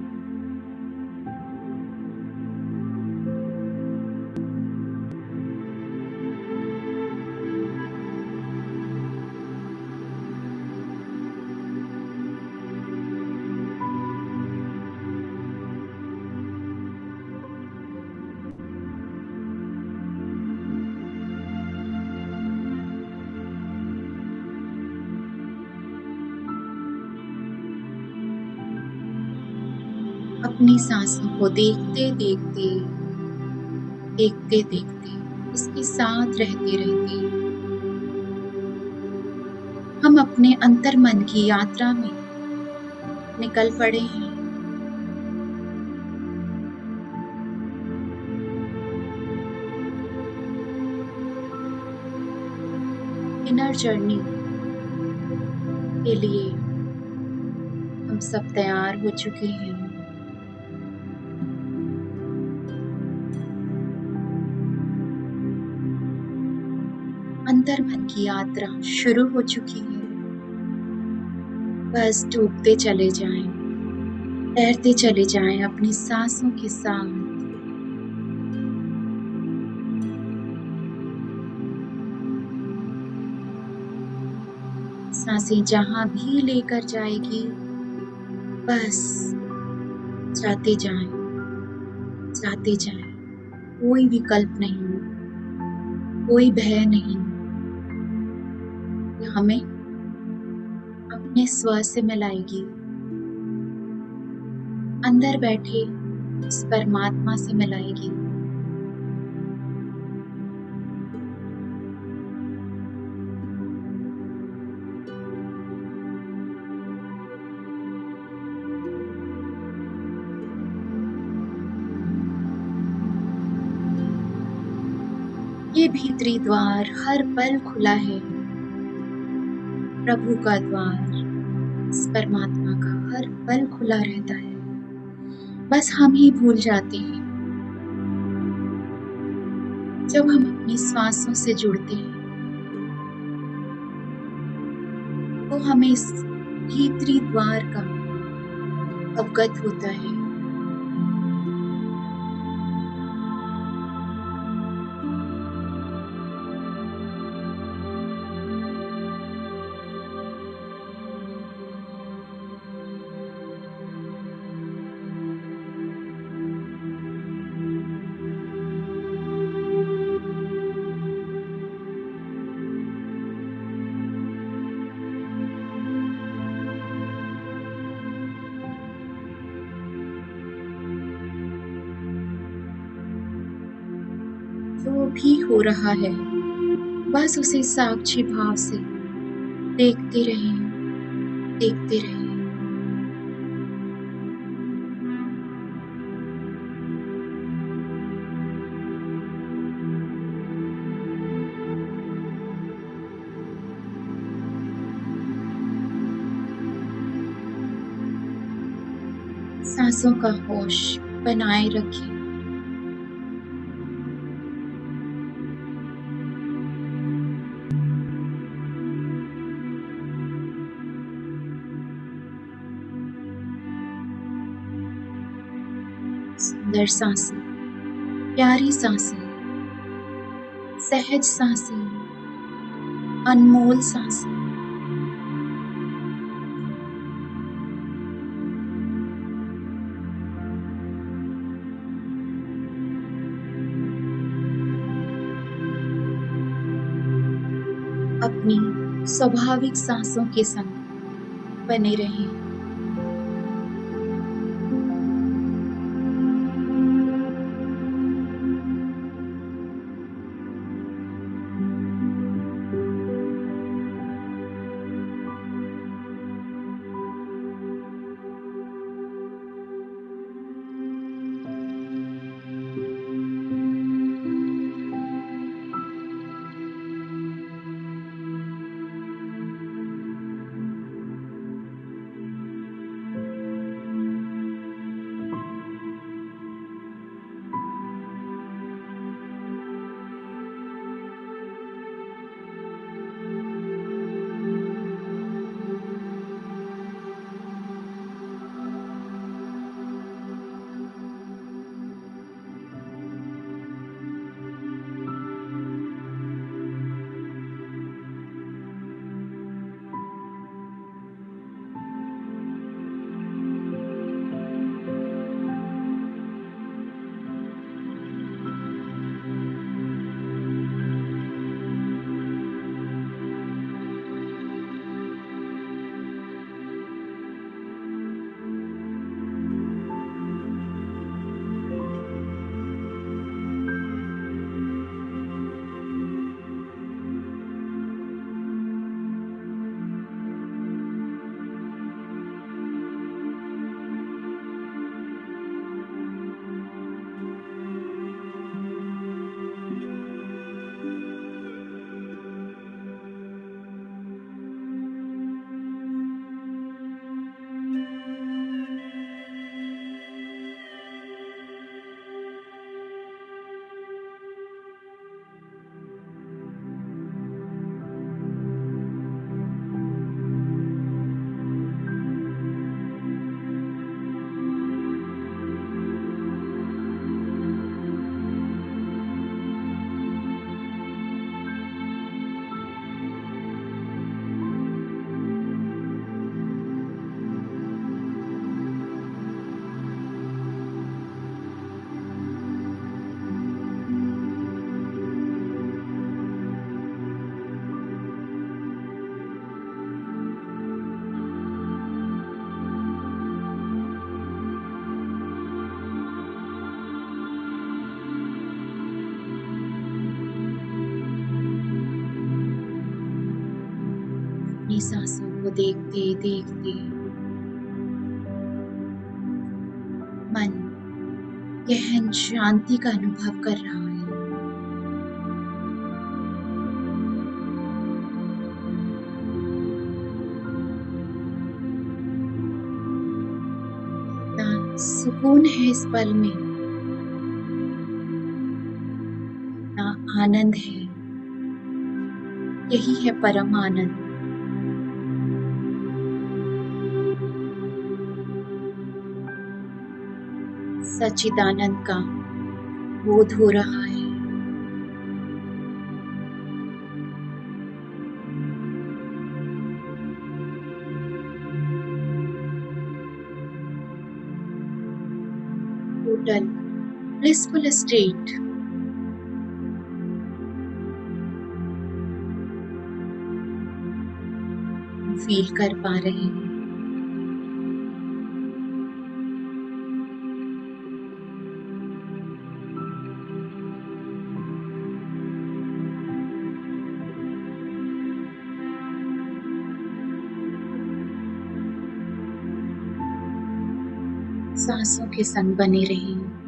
अपनी सांसों को देखते देखते, देखते देखते, इसके साथ रहते रहते हम अपने अंतर मन की यात्रा में निकल पड़े हैं। इनर जर्नी के लिए हम सब तैयार हो चुके हैं। अंतर मन की यात्रा शुरू हो चुकी है। बस डूबते चले जाएं, तैरते चले जाएं अपनी सांसों के साथ। सांसें जहां भी लेकर जाएगी, बस जाते जाएं, जाते जाएं। कोई विकल्प नहीं, कोई भय नहीं। ये हमें अपने स्व से मिलाएगी, अंदर बैठे उस परमात्मा से मिलाएगी। ये भीतरी द्वार हर पल खुला है। प्रभु का द्वार इस परमात्मा का हर पल खुला रहता है, बस हम ही भूल जाते हैं। जब हम अपनी सांसों से जुड़ते हैं तो हमें इस भीतरी द्वार का अवगत होता है। जो भी हो रहा है बस उसे साक्षी भाव से देखते रहें, देखते रहें। सांसों का होश बनाए रखें। सुंदर सांसें, प्यारी सांसें, सहज सांसें, अनमोल सांसें। अपनी स्वाभाविक सांसों के संग बने रहें। अपनी सांसों को देखते देखते मन गहन शांति का अनुभव कर रहा है। सुकून है इस पल में, ना आनंद है, यही है परम आनंद। सच्चिदानंद का बोध हो रहा है। Total blissful state. फील कर पा रहे हैं। सांसों के संग बने रहें।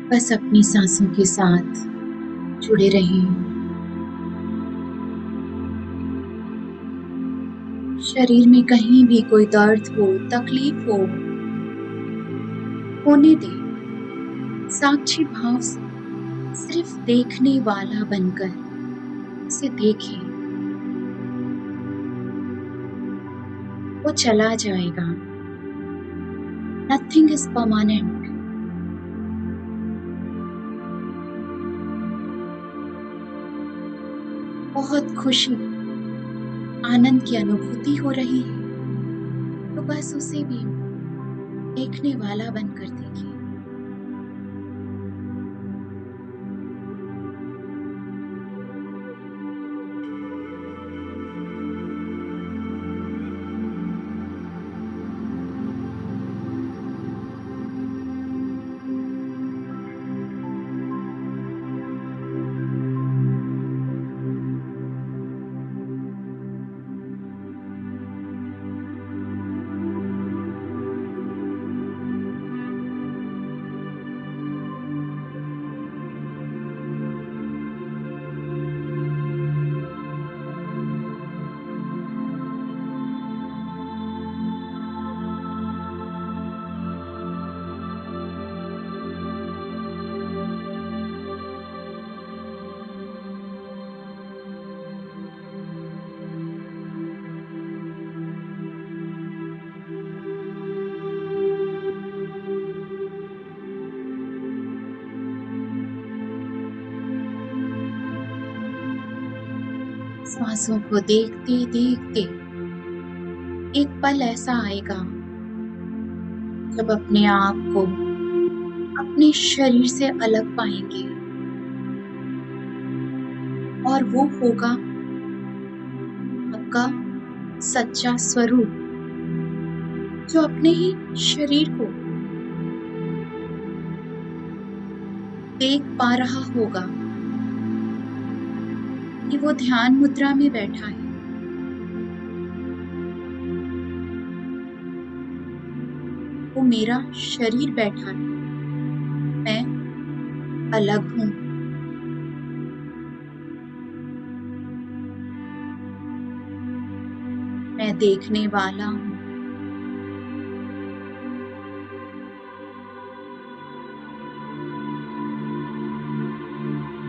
बस अपनी सांसों के साथ जुड़े रहें। शरीर में कहीं भी कोई दर्द हो, तकलीफ हो, होने दें। साक्षी भाव से सिर्फ देखने वाला बनकर उसे देखें। वो चला जाएगा। Nothing is permanent. बहुत खुशी, आनंद की अनुभूति हो रही है, तो बस उसे भी देखने वाला बनकर देखिए। सांसों को देखते देखते एक पल ऐसा आएगा जब अपने आप को अपने शरीर से अलग पाएंगे, और वो होगा आपका सच्चा स्वरूप, जो अपने ही शरीर को देख पा रहा होगा कि वो ध्यान मुद्रा में बैठा है। वो मेरा शरीर बैठा है, मैं अलग हूं। मैं देखने वाला हूं।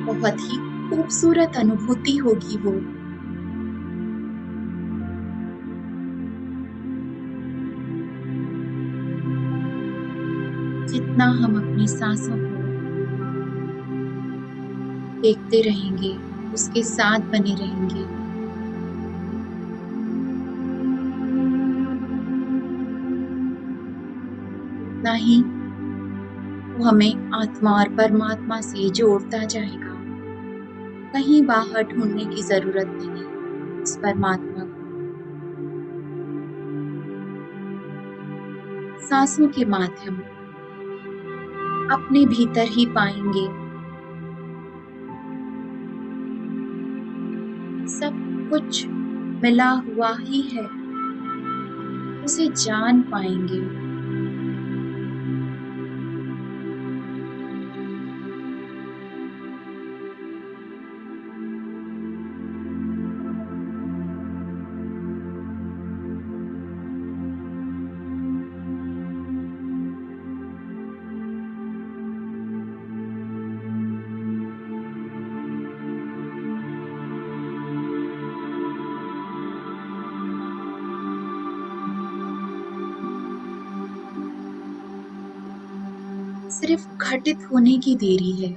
बहुत ही खूबसूरत अनुभूति होगी वो। जितना हम अपनी सांसों को देखते रहेंगे, उसके साथ बने रहेंगे, उतना ही वो हमें आत्मा और परमात्मा से जोड़ता जाएगा। कहीं बाहर ढूंढने की जरूरत नहीं उस परमात्मा को। सांसों के माध्यम अपने भीतर ही पाएंगे, सब कुछ मिला हुआ ही है, उसे जान पाएंगे। सिर्फ घटित होने की देरी है।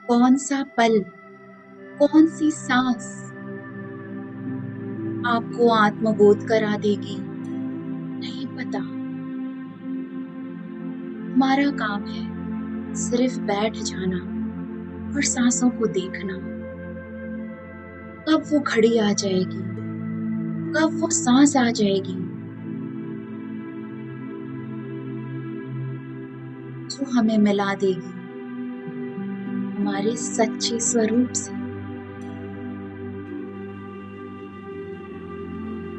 कौन सा पल, कौन सी सांस आपको आत्मबोध करा देगी, नहीं पता। हमारा काम है सिर्फ बैठ जाना और सांसों को देखना। कब वो घड़ी आ जाएगी, कब वो सांस आ जाएगी जो हमें मिला देगी हमारे सच्चे स्वरूप से,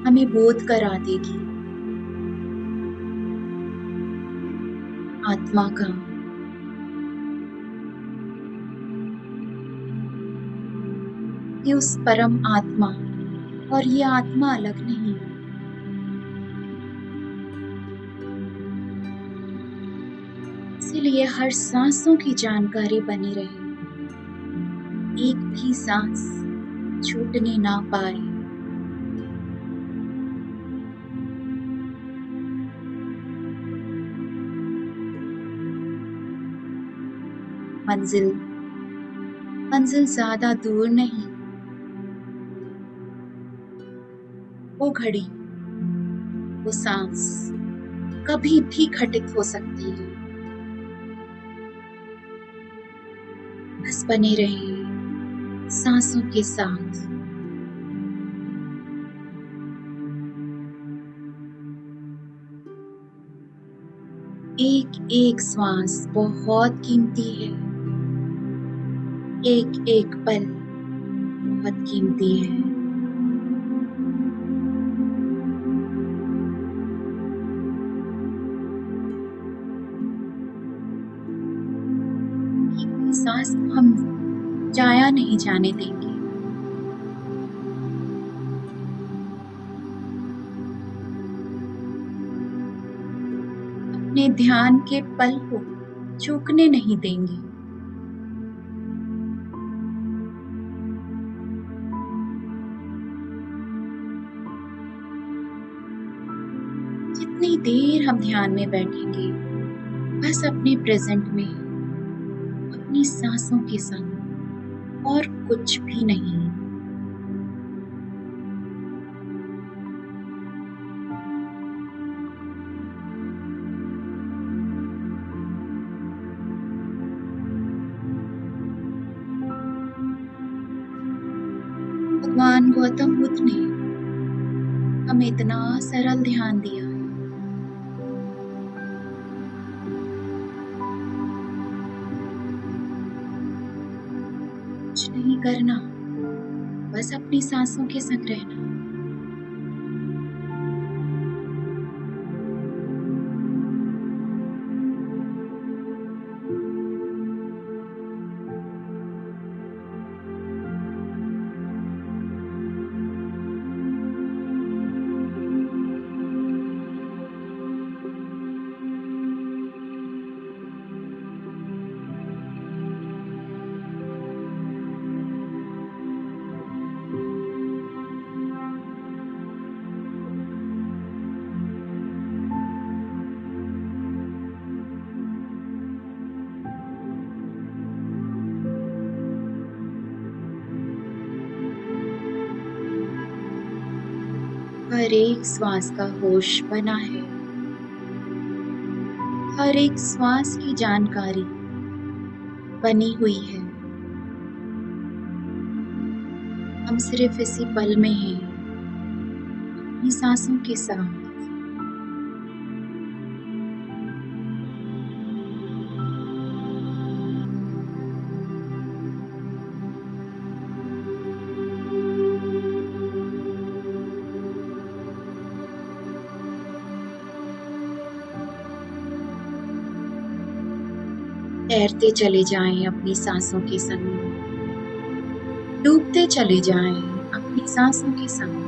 हमें बोध करा देगी आत्मा का। ये उस परम आत्मा और ये आत्मा अलग नहीं। इसीलिए हर सांसों की जानकारी बनी रहे, एक भी सांस छूटने ना पाए। मंजिल मंजिल ज्यादा दूर नहीं, वो घड़ी, वो सांस कभी भी घटित हो सकती है। बस बने रहे सांसों के साथ। एक एक श्वास बहुत कीमती है, एक एक पल बहुत कीमती है। सांस को हम जाया नहीं जाने देंगे। अपने ध्यान के पल को चूकने नहीं देंगे। जितनी देर हम ध्यान में बैठेंगे, बस अपने प्रेजेंट में, अपनी सांसों के संग, और कुछ भी नहीं। भगवान गौतम बुद्ध ने हमें इतना सरल ध्यान दिया। कुछ नहीं करना, बस अपनी सांसों के संग रहना। हर एक श्वास का होश बना है, हर एक श्वास की जानकारी बनी हुई है। हम सिर्फ इसी पल में हैं, अपनी सांसों के साथ। तैरते चले जाएं अपनी सांसों के संग, डूबते चले जाएं अपनी सांसों के संग,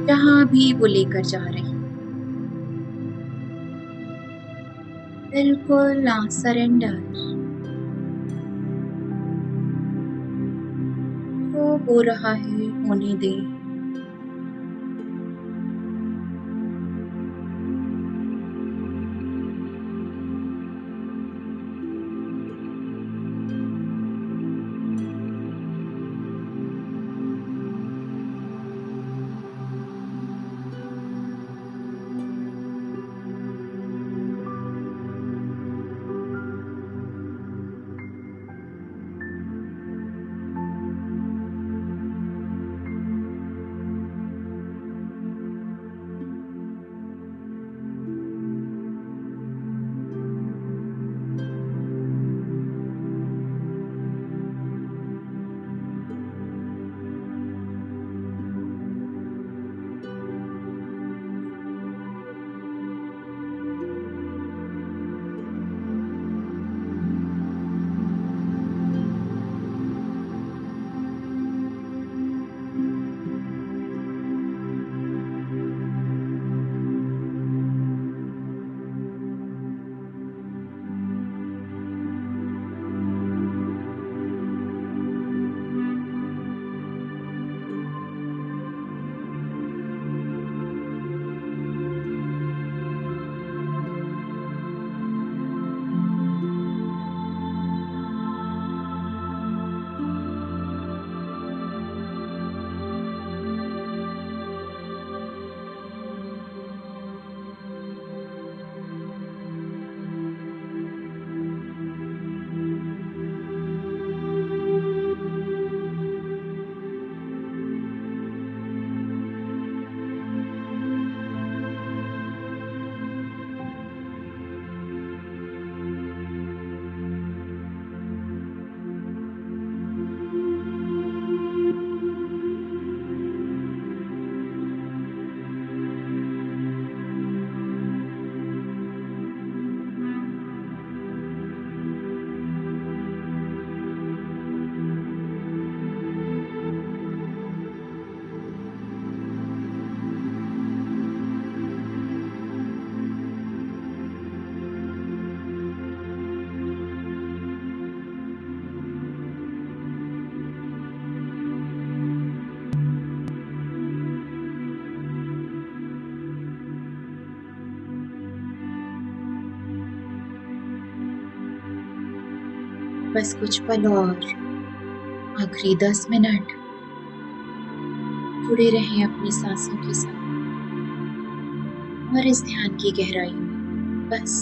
जहां भी वो लेकर जा रही। बिल्कुल सरेंडर। जो हो रहा है होने दे। बस कुछ पल और, आखिरी 10 मिनट जुड़े रहें अपनी सांसों के साथ और इस ध्यान की गहराई में। बस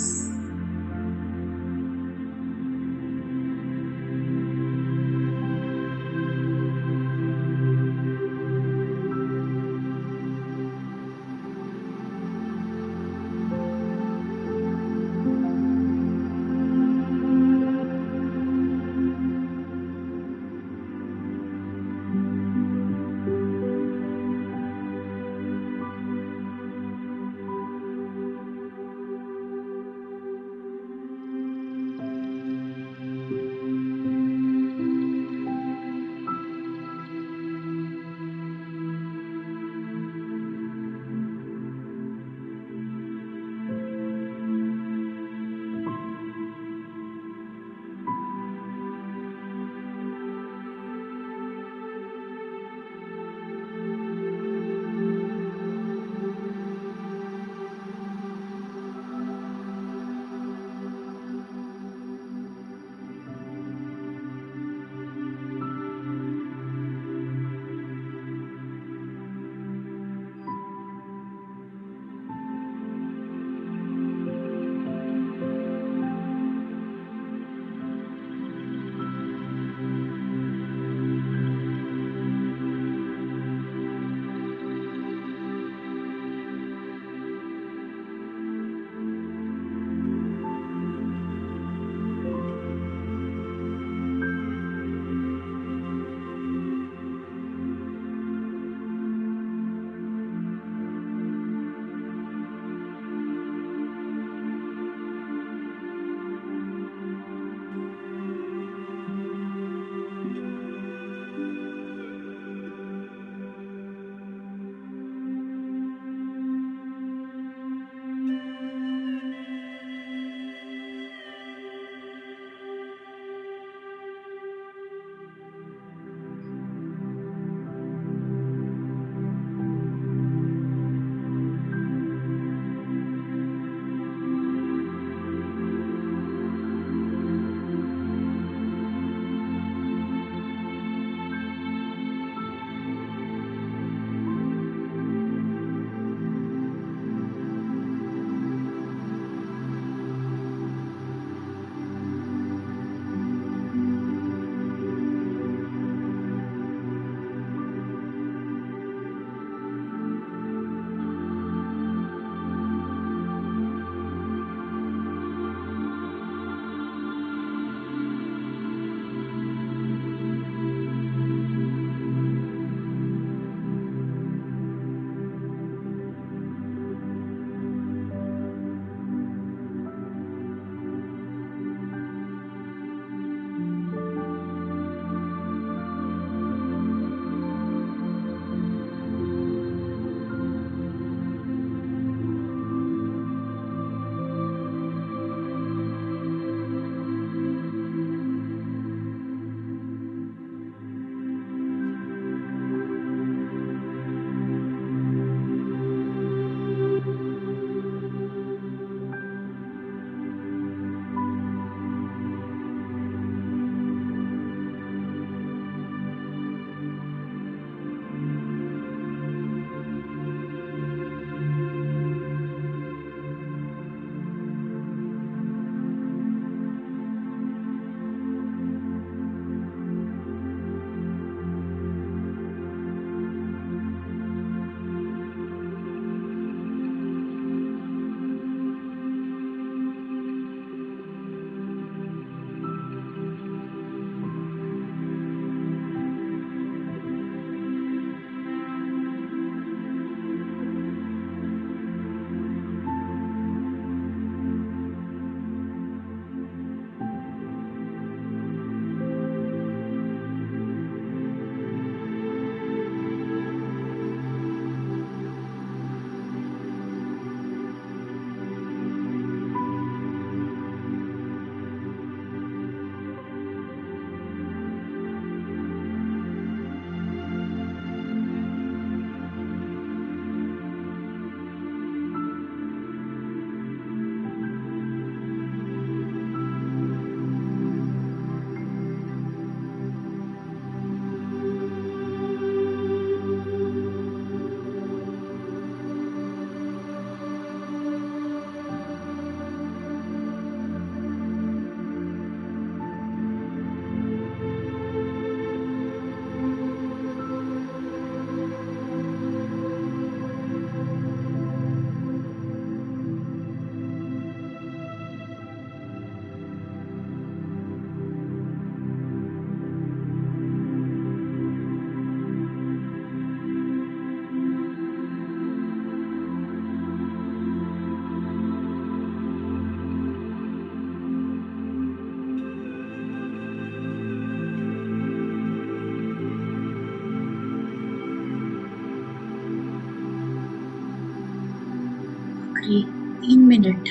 आखिरी 3 मिनट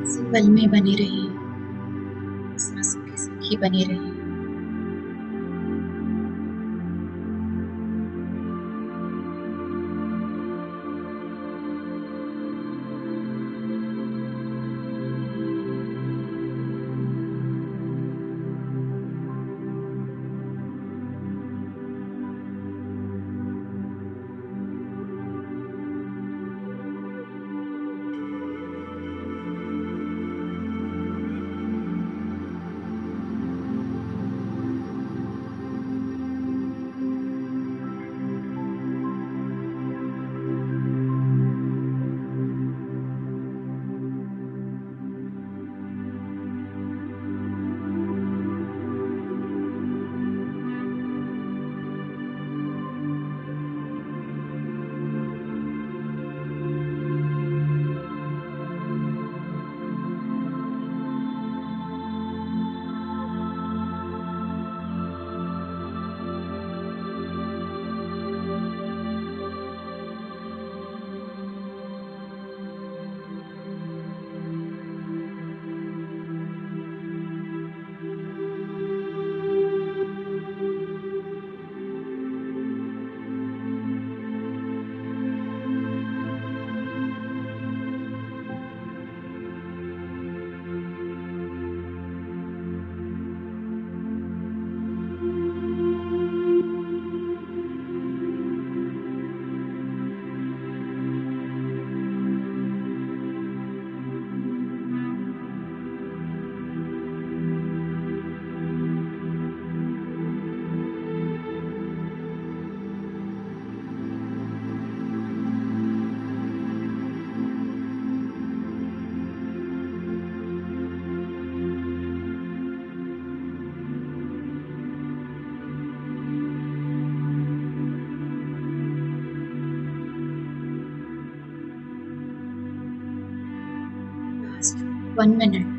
इस पल में बने रहें, सांसों के साथ ही बने रहें। Last 1 minute.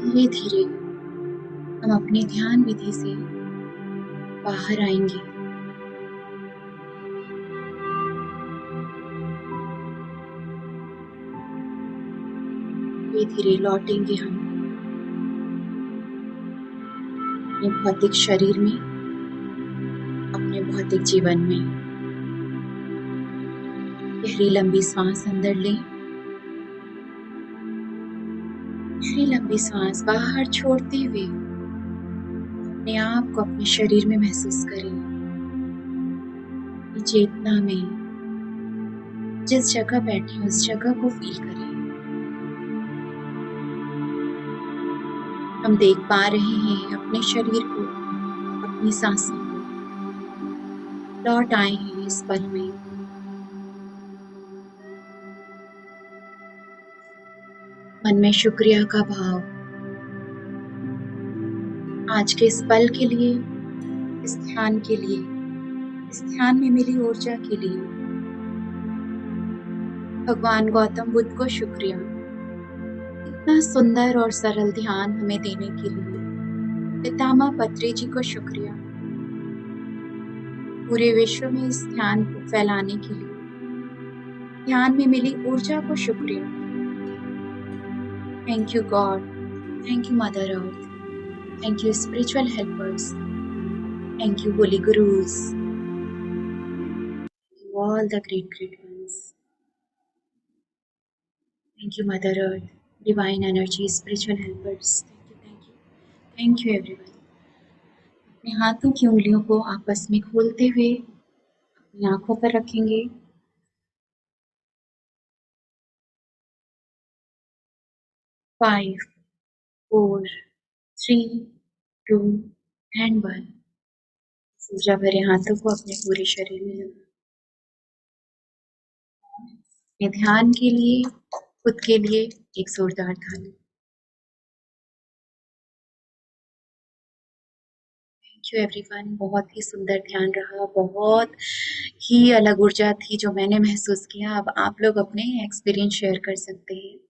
धीरे धीरे हम अपनी ध्यान विधि से बाहर आएंगे। धीरे धीरे लौटेंगे हम अपने भौतिक शरीर में, अपने भौतिक जीवन में। गहरी लंबी सांस अंदर लें, गहरी लंबी सांस बाहर छोड़ते हुए अपने आप को अपने शरीर में महसूस करें। चेतना में जिस जगह बैठे हैं उस जगह को फील करें। हम देख पा रहे हैं अपने शरीर को, अपनी सांसों को। लौट आए हैं इस पल में। मन में शुक्रिया का भाव आज के इस पल के लिए, इस ध्यान के लिए, इस ध्यान में मिली ऊर्जा के लिए। भगवान गौतम बुद्ध को शुक्रिया, इतना सुंदर और सरल ध्यान हमें देने के लिए। पितामह पत्री जी को शुक्रिया, पूरे विश्व में इस ध्यान को फैलाने के लिए। ध्यान में मिली ऊर्जा को शुक्रिया। Thank you God, thank you Mother Earth, thank you spiritual helpers, thank you holy gurus, all the great ones. Thank you Mother Earth, divine energy, spiritual helpers. Thank you everyone. अपने हाथों की उंगलियों को आपस में खोलते हुए अपनी आंखों पर रखेंगे। 5, 4, 3, 2 एंड 1। ऊर्जा भरे हाथों को अपने पूरे शरीर में लगाएं। अपने ध्यान के लिए, खुद के लिए एक जोरदार ताली। Thank you everyone. बहुत ही सुंदर ध्यान रहा, बहुत ही अलग ऊर्जा थी जो मैंने महसूस किया। अब आप लोग अपने एक्सपीरियंस शेयर कर सकते हैं।